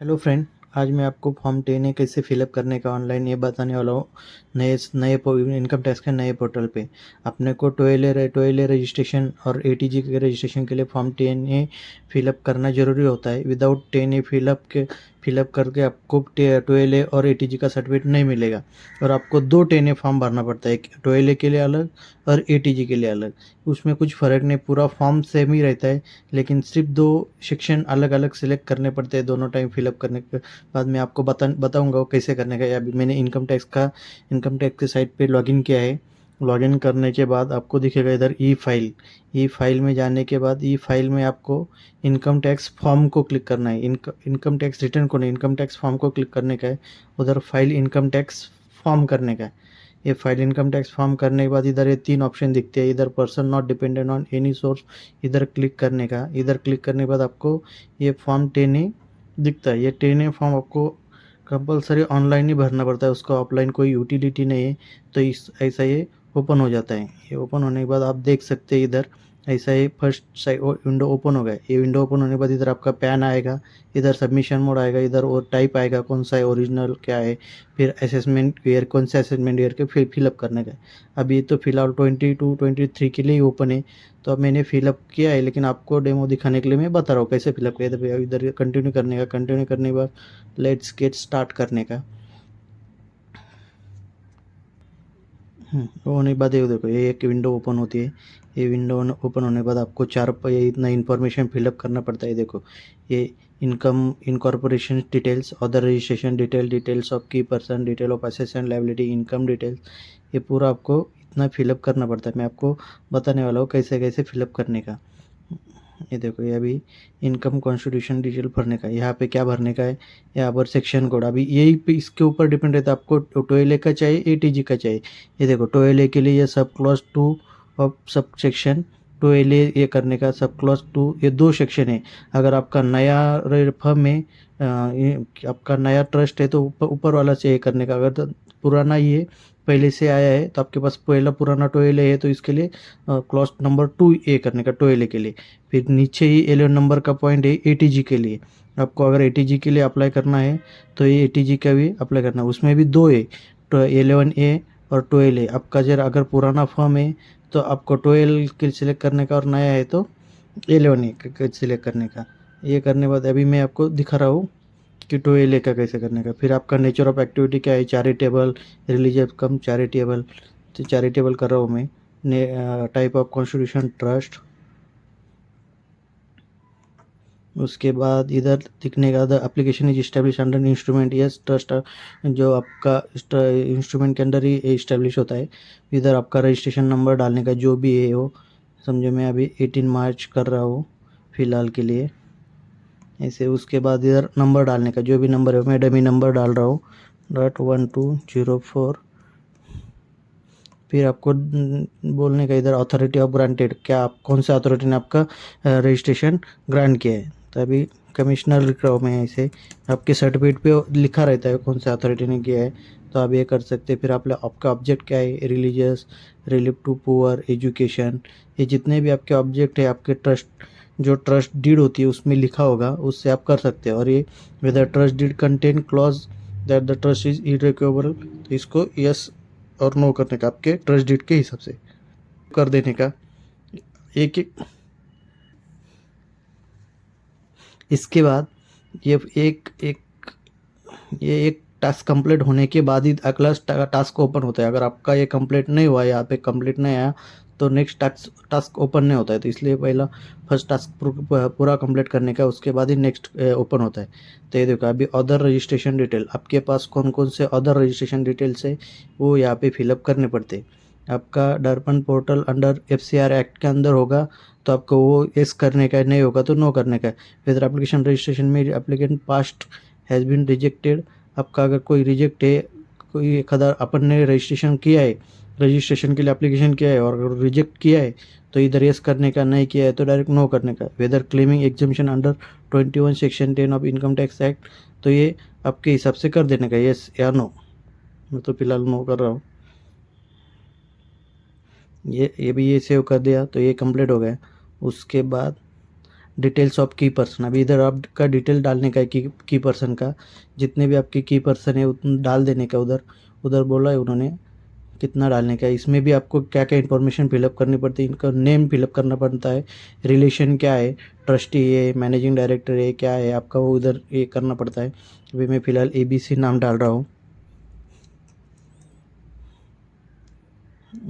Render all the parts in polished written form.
Hello friend. आज मैं आपको फॉर्म 10 कैसे फिलअप करने का ऑनलाइन ये बताने वाला हूँ। नए नए इनकम टैक्स के नए पोर्टल पे अपने को टोएले रजिस्ट्रेशन और एटीजी के रजिस्ट्रेशन के लिए फॉर्म 10 फिलअप करना ज़रूरी होता है। विदाउट 10 फिलअप करके आपको टोएले और एटीजी का सर्टिफिकेट नहीं मिलेगा और आपको 2 10 फॉर्म भरना पड़ता है, एक टोएले के लिए अलग और एटीजी के लिए अलग। उसमें कुछ फ़र्क नहीं, पूरा फॉर्म सेम ही रहता है, लेकिन सिर्फ 2 सेक्शन अलग अलग सिलेक्ट करने पड़ते हैं दोनों टाइम फिलअप करने के बाद। मैं आपको बताऊंगा वो कैसे करने का। अभी मैंने इनकम टैक्स के साइट पे लॉगिन किया है। लॉगिन करने के बाद आपको दिखेगा इधर ई फाइल में जाने के बाद ई फाइल में आपको इनकम टैक्स फॉर्म को क्लिक करना है। इनकम टैक्स रिटर्न को नहीं, इनकम टैक्स फॉर्म को क्लिक करने का है। उधर फाइल इनकम टैक्स फॉर्म करने का है। ये फाइल इनकम टैक्स फॉर्म करने के बाद इधर ये 3 ऑप्शन दिखते हैं। इधर person not dependent on any source, इधर क्लिक करने का। इधर क्लिक करने के बाद आपको ये फॉर्म 10 दिखता है। ये 10 फॉर्म आपको कंपलसरी ऑनलाइन ही भरना पड़ता है, उसका ऑफलाइन कोई यूटिलिटी नहीं है। तो इस ऐसा ये ओपन हो जाता है। ये ओपन होने के बाद आप देख सकते हैं इधर ऐसा ही फर्स्ट साइड विंडो ओपन हो गया। ये विंडो ओपन होने के बाद इधर आपका पैन आएगा, इधर सबमिशन मोड आएगा, इधर और टाइप आएगा कौन सा है, ओरिजिनल क्या है, फिर असेसमेंट ईयर कौन सा असेसमेंट ईयर के फिर फिलअप करने का है। अभी तो फिलहाल 22-23 के लिए ही ओपन है, तो अब मैंने फिलअप किया है, लेकिन आपको डेमो दिखाने के लिए मैं बता रहा हूँ कैसे फिलअप किया। तो इधर कंटिन्यू करने का, कंटिन्यू करने के बाद लेट्स गेट स्टार्ट करने का। वो होने के बाद ये देखो ये एक विंडो ओपन होती है। ये विंडो ओपन होने के बाद आपको ये इतना इन्फॉर्मेशन फिलअप करना पड़ता है। देखो ये income incorporation details, other registration details of key person, detail of asset and liability, income details, ये पूरा आपको इतना फिलअप करना पड़ता है। मैं आपको बताने वाला हूँ कैसे कैसे फिलअप करने का। ये देखो ये अभी इनकम कॉन्स्टिट्यूशन डिटेल भरने का, यहाँ पे क्या भरने का है, यहाँ पर सेक्शन कोड। अभी यही पे इसके ऊपर डिपेंड रहता है आपको टोएले का चाहिए एटीजी का चाहिए। ये देखो टोएले के लिए ये सब क्लॉज 2 ऑफ सब सेक्शन टोएले ये करने का, सब क्लॉज 2 ये 2 सेक्शन है। अगर आपका नया फर्म है, आपका नया ट्रस्ट है, तो ऊपर वाला चाहिए करने का। अगर तो पुराना ही है, पहले से आया है, तो आपके पास पहला पुराना टोएले है, तो इसके लिए क्लॉज नंबर 2 ए करने का टोएले के लिए। फिर नीचे ही 11 नंबर का पॉइंट है एटीजी के लिए। आपको अगर एटीजी के लिए अप्लाई करना है तो ये एटीजी का भी अप्लाई करना है। उसमें भी 2 है, तो 11A और 12A। आपका जरा अगर पुराना फॉर्म है तो आपको 12 के सिलेक्ट करने का, और नया है तो 11A सिलेक्ट करने का। ये करने के बाद अभी मैं आपको दिखा रहा हूँ कि 12A का कैसे करने का। फिर आपका नेचर ऑफ एक्टिविटी क्या है, चैरिटेबल, रिलीजियस कम चैरिटेबल, तो चैरिटेबल कर रहा हूँ मैं। Type of constitution trust. उसके बाद इधर दिखने का the application is establish under instrument, yes trust जो आपका इंस्ट्रूमेंट के अंडर ही इस्टेब्लिश होता है। इधर आपका रजिस्ट्रेशन नंबर डालने का जो भी है वो, समझो मैं अभी 18 मार्च कर रहा हूँ फ़िलहाल के लिए ऐसे। उसके बाद इधर नंबर डालने का, जो भी नंबर है मैं डमी नंबर डाल रहा हूँ, .1204। फिर आपको बोलने का इधर अथॉरिटी ऑफ ग्रांटेड, क्या आप कौन सा अथॉरिटी ने आपका रजिस्ट्रेशन ग्रांट किया है। तो अभी कमिश्नर लिख रहा हूँ मैं ऐसे, आपके सर्टिफिकेट पे लिखा रहता है कौन सा अथॉरिटी ने किया है, तो आप ये कर सकते हैं। फिर आपका ऑब्जेक्ट क्या है, religious, relief to poor, education, ये जितने भी आपके ऑब्जेक्ट है, आपके ट्रस्ट जो ट्रस्ट डीड होती है उसमें लिखा होगा, उससे आप कर सकते हैं। और ये whether trust deed contain clause that the trust is irrevocable, तो इसको यस और नो करने का, आपके ट्रस्ट डीड के हिसाब से कर देने का। एक एक इसके बाद ये एक टास्क कंप्लीट होने के बाद ही अगला टास्क ओपन होता है। अगर आपका ये कंप्लीट नहीं हुआ, यहाँ पे कंप्लीट नहीं आया, तो नेक्स्ट टास्क ओपन नहीं होता है। तो इसलिए पहला फर्स्ट टास्क पूरा कंप्लीट करने का, उसके बाद ही नेक्स्ट ओपन होता है। तो ये देखो अभी अदर रजिस्ट्रेशन डिटेल, आपके पास कौन कौन से अदर रजिस्ट्रेशन डिटेल्स है वो यहाँ पे फिलअप करने पड़ते हैं। आपका दर्पण पोर्टल अंडर FCR एक्ट के अंदर होगा तो आपको वो यस करने का है, नहीं होगा तो नो करने का है। वेदर एप्लीकेशन रजिस्ट्रेशन में applicant past has been rejected, आपका अगर कोई रिजेक्ट है, कोई एक अदर अपन ने रजिस्ट्रेशन किया है, रजिस्ट्रेशन के लिए एप्लीकेशन किया है और अगर रिजेक्ट किया है तो इधर यस करने का, नहीं किया है तो डायरेक्ट नो करने का। Whether claiming exemption under 21 section 10 of income tax act, तो ये आपके हिसाब से कर देने का, यस या नो। मैं तो फिलहाल नो कर रहा हूँ। ये भी ये सेव कर दिया तो ये कंप्लीट हो गया। उसके बाद डिटेल्स ऑफ की पर्सन, अभी इधर आपका डिटेल डालने का है की पर्सन का, जितने भी आपके की पर्सन है उतने डाल देने का। उधर उधर बोला है उन्होंने कितना डालने का है। इसमें भी आपको क्या क्या इन्फॉर्मेशन फिलअप करनी पड़ती है, इनका नेम फिलअप करना पड़ता है, रिलेशन क्या है, ट्रस्टी है, मैनेजिंग डायरेक्टर है, क्या है आपका, वो उधर ये करना पड़ता है। अभी मैं फ़िलहाल ABC नाम डाल रहा हूँ।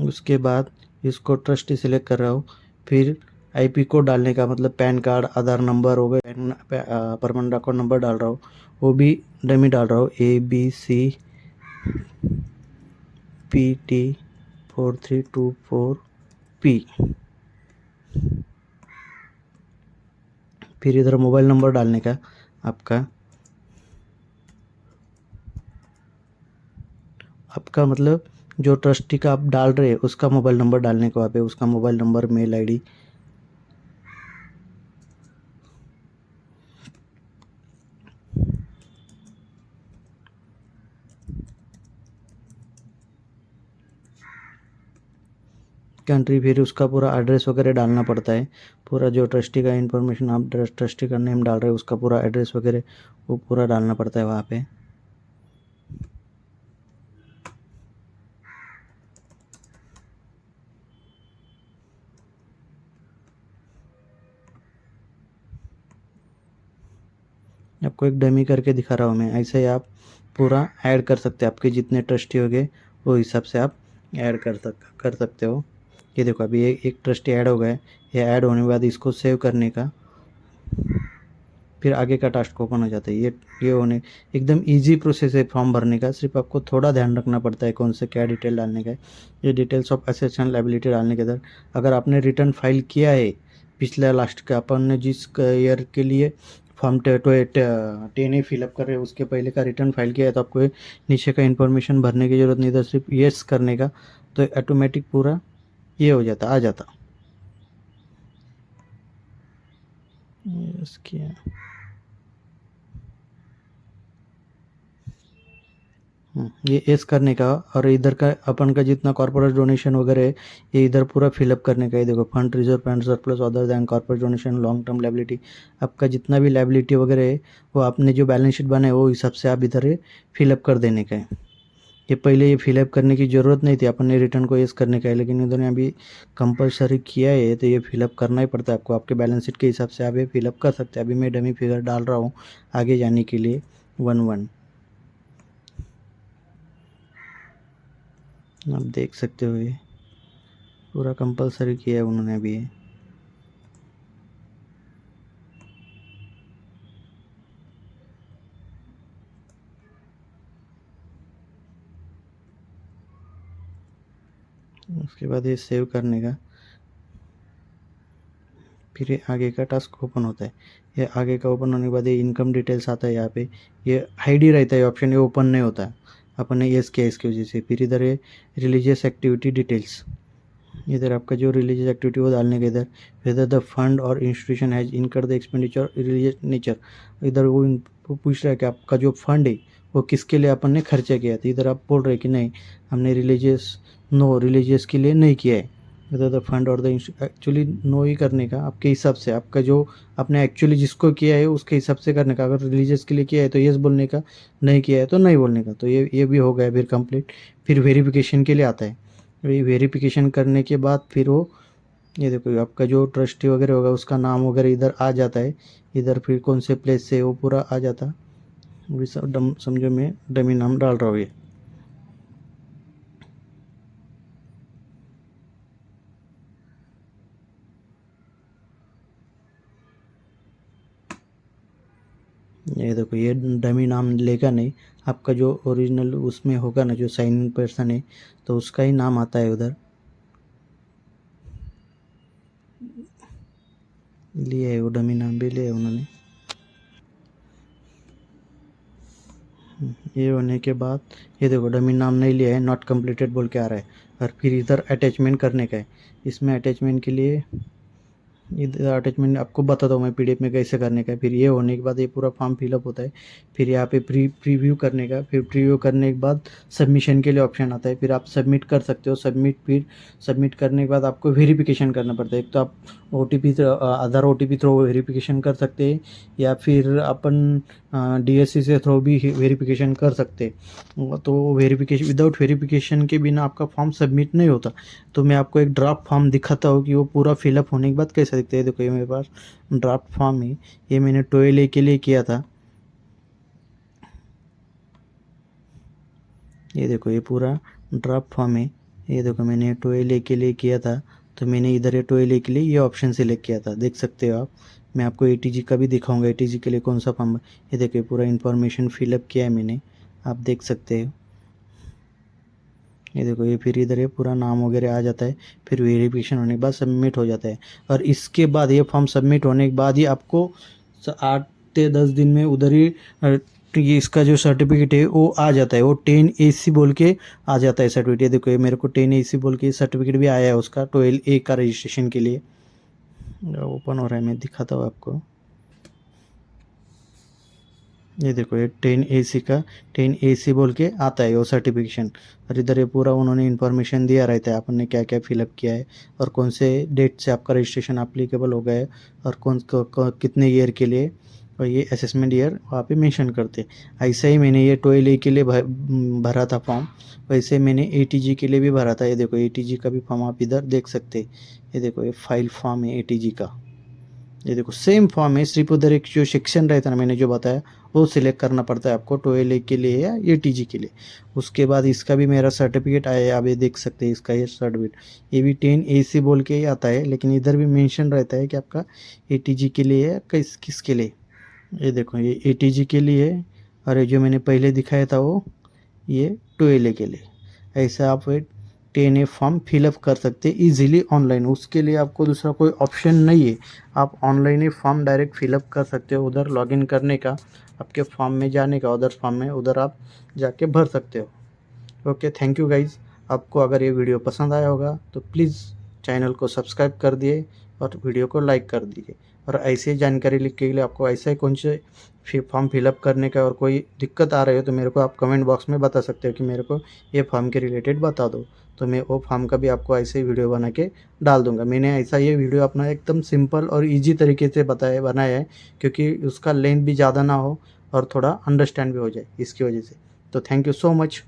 उसके बाद इसको ट्रस्टी सिलेक्ट कर रहा हूँ। फिर IP कोड डालने का, मतलब पैन कार्ड, आधार नंबर हो गए, परमानेंट अकाउंट नंबर डाल रहा हूँ, वो भी डमी डाल रहा हूँ, ABCPT4324P। फिर इधर मोबाइल नंबर डालने का आपका आपका मतलब जो ट्रस्टी का आप डाल रहे हैं उसका मोबाइल नंबर डालने को, वहाँ पे उसका mobile number, mail ID। Country, फिर उसका पूरा एड्रेस वगैरह डालना पड़ता है। पूरा जो ट्रस्टी का इन्फॉर्मेशन आप ट्रस्टी का नेम डाल रहे हैं उसका पूरा एड्रेस वगैरह वो पूरा डालना पड़ता है वहाँ पे। आपको एक डमी करके दिखा रहा हूँ मैं, ऐसे ही आप पूरा ऐड कर सकते हैं। आपके जितने ट्रस्टी हो गए वो हिसाब से आप ऐड कर सकते हो। ये देखो अभी एक ट्रस्टी ऐड हो गए। ये ऐड होने के बाद इसको सेव करने का, फिर आगे का टास्क ओपन हो जाता है। ये होने एकदम इजी प्रोसेस है फॉर्म भरने का, सिर्फ आपको थोड़ा ध्यान रखना पड़ता है कौन से क्या डिटेल डालने का है। ये details of assets and liability डालने के इधर, अगर आपने रिटर्न फाइल किया है पिछला लास्ट का, अपन ने जिस ईयर के लिए फॉर्म 10A फिलअप कर रहे हैं उसके पहले का रिटर्न फाइल किया है, तो आपको नीचे का इन्फॉर्मेशन भरने की ज़रूरत नहीं, इधर सिर्फ येस करने का, तो ऑटोमेटिक पूरा ये हो जाता, आ जाता। यस किया। ये एस करने का, और इधर का अपन का जितना कॉर्पोरेट डोनेशन वगैरह है ये इधर पूरा फिलअप करने का है। देखो fund reserve fund surplus other than corporate donation long term liability, आपका जितना भी लायबिलिटी वगैरह है वो आपने जो बैलेंस शीट बनाए वो हिसाब से आप इधर फिलअप कर देने का है। ये पहले ये फिलअप करने की ज़रूरत नहीं थी, अपन ने रिटर्न को येस करने का है, लेकिन इन्होंने अभी कंपलसरी किया है तो ये फिलअप करना ही पड़ता है आपको। आपके बैलेंस शीट के हिसाब से आप ये फिलअप कर सकते हैं। अभी मैं डमी फिगर डाल रहा हूँ आगे जाने के लिए 1-1। आप देख सकते हो ये पूरा कंपलसरी किया है उन्होंने अभी। उसके बाद ये सेव करने का, फिर ये आगे का टास्क ओपन होता है। ये आगे का ओपन होने के बाद ये इनकम डिटेल्स आता है। यहाँ पे ये हाइड ही रहता है ऑप्शन, ये ओपन नहीं होता है। अपन ने येस किया इसकी वजह से। फिर इधर ये रिलीजियस एक्टिविटी डिटेल्स, इधर आपका जो रिलीजियस एक्टिविटी वो डालने का इधर। वेदर द फंड और इंस्टीट्यूशन हैज इनकर द एक्सपेंडिचर रिलीजियस नेचर, इधर वो पूछ रहा है कि आपका जो फंड है वो किसके लिए अपन ने खर्चा किया। तो इधर आप बोल रहे हैं कि नहीं हमने रिलीजियस के लिए नहीं किया है। वेदर द फंड और द एक्चुअली नो ही करने का, आपके हिसाब से आपका जो आपने एक्चुअली जिसको किया है उसके हिसाब से करने का। अगर रिलीजियस के लिए किया है तो येस बोलने का, नहीं किया है तो नहीं बोलने का। तो ये भी हो गया फिर कंप्लीट। फिर वेरिफिकेशन के लिए आता है। वेरिफिकेशन करने के बाद फिर वो ये देखो आपका जो ट्रस्टी वगैरह होगा उसका नाम वगैरह इधर आ जाता है। इधर फिर कौन से प्लेस से वो पूरा आ जाता। अभी सब समझो मैं डमी नाम डाल रहा हूँ ये देखो ये डमी नाम लेगा नहीं, आपका जो ओरिजिनल उसमें होगा ना जो साइन इन पर्सन है तो उसका ही नाम आता है उधर। लिए है वो डमी नाम भी लिया है उन्होंने। ये होने के बाद ये देखो डमी नाम नहीं लिया है, नॉट कंप्लीटेड बोल के आ रहा है। और फिर इधर अटैचमेंट करने का है। इसमें अटैचमेंट के लिए इधर अटैचमेंट आपको बताता हूँ मैं पीडीएफ में कैसे करने का है। फिर ये होने के बाद ये पूरा फॉर्म फिलअप होता है। फिर यहाँ पे प्रीव्यू करने का, फिर प्रीव्यू करने के बाद सबमिशन के लिए ऑप्शन आता है। फिर आप सबमिट कर सकते हो। फिर सबमिट करने के बाद आपको वेरिफिकेशन करना पड़ता है। एक तो आप आधार OTP थ्रू वेरिफिकेशन कर सकते हैं, या फिर अपन DSC से थ्रू भी वेरिफिकेशन कर सकते हैं। तो वेरिफिकेशन, विदाउट वेरिफिकेशन के बिना आपका फॉर्म सबमिट नहीं होता। तो मैं आपको एक ड्राफ्ट फॉर्म दिखाता हूँ कि वो पूरा फिलअप होने के बाद कैसा दिखता है। देखो ये मेरे पास ड्राफ्ट फॉर्म है, ये मैंने टोएले के लिए किया था। ये देखो ये पूरा ड्राफ्ट फॉर्म है। ये देखो मैंने टोएले के लिए किया था, तो मैंने इधर ये टोएले के लिए ये ऑप्शन सिलेक्ट किया था, देख सकते हो आप। मैं आपको ATG का भी दिखाऊंगा, ATG के लिए कौन सा फॉर्म। ये देखो ये पूरा इन्फॉर्मेशन फिलअप किया है मैंने, आप देख सकते हो। ये देखो ये फिर इधर ये पूरा नाम वगैरह आ जाता है। फिर वेरिफिकेशन होने के बाद सबमिट हो जाता है। और इसके बाद ये फॉर्म सबमिट होने के बाद ही आपको 8 से 10 दिन में उधर ही ये इसका जो सर्टिफिकेट है वो आ जाता है। वो 10AC बोल के आ जाता है सर्टिफिकेट। ये देखो ये मेरे को 10AC बोल के सर्टिफिकेट भी आया है उसका, 12A का रजिस्ट्रेशन के लिए। ओपन हो रहा है, मैं दिखाता हूँ आपको। ये देखो ये 10AC बोल के आता है वो सर्टिफिकेशन। और इधर ये पूरा उन्होंने इन्फॉर्मेशन दिया रहता है आपने क्या क्या फिलअप किया है, और कौन से डेट से आपका रजिस्ट्रेशन अप्लीकेबल हो गया है, और कितने ईयर के लिए, और ये असेसमेंट ईयर वहाँ पे मेंशन करते। ऐसा ही मैंने ये 12A के लिए भरा था फॉर्म, वैसे मैंने ATG के लिए भी भरा था। ये देखो ATG का भी फॉर्म आप इधर देख सकते। ये देखो ये फाइल फॉर्म है ATG का। ये देखो सेम फॉर्म है, सिर्फ उधर एक जो सेक्शन रहता है ना मैंने जो बताया वो सिलेक्ट करना पड़ता है आपको 12A के लिए या ATG के लिए। उसके बाद इसका भी मेरा सर्टिफिकेट आया है, आप ये देख सकते हैं इसका ये सर्टिफिकेट। ये भी 10AC बोल के ही आता है, लेकिन इधर भी मेंशन रहता है कि आपका ATG के लिए है किसके लिए। ये देखो ये ATG के लिए है, और ये जो मैंने पहले दिखाया था वो ये 12A के लिए। ऐसा आप 10A फॉर्म फिलअप कर सकते हैं ईजिली ऑनलाइन। उसके लिए आपको दूसरा कोई ऑप्शन नहीं है, आप ऑनलाइन ही फॉर्म डायरेक्ट फिलअप कर सकते हो। उधर लॉगिन करने का, आपके फॉर्म में जाने का, उधर फॉर्म में उधर आप जाके भर सकते हो। Okay, thank you guys. आपको अगर ये वीडियो पसंद आया होगा तो प्लीज़ चैनल को सब्सक्राइब कर दिए और वीडियो को लाइक कर दीजिए। और ऐसे जानकारी लिख के लिए आपको ऐसा ही कौन से फॉर्म फिलअप करने का और कोई दिक्कत आ रही हो तो मेरे को आप कमेंट बॉक्स में बता सकते हो कि मेरे को ये फॉर्म के रिलेटेड बता दो, तो मैं वो फॉर्म का भी आपको ऐसे ही वीडियो बना के डाल दूंगा। मैंने ऐसा ये वीडियो अपना एकदम सिंपल और इजी तरीके से बनाया है, क्योंकि उसका लेंथ भी ज़्यादा ना हो और थोड़ा अंडरस्टैंड भी हो जाए इसकी वजह से। तो थैंक यू सो मच।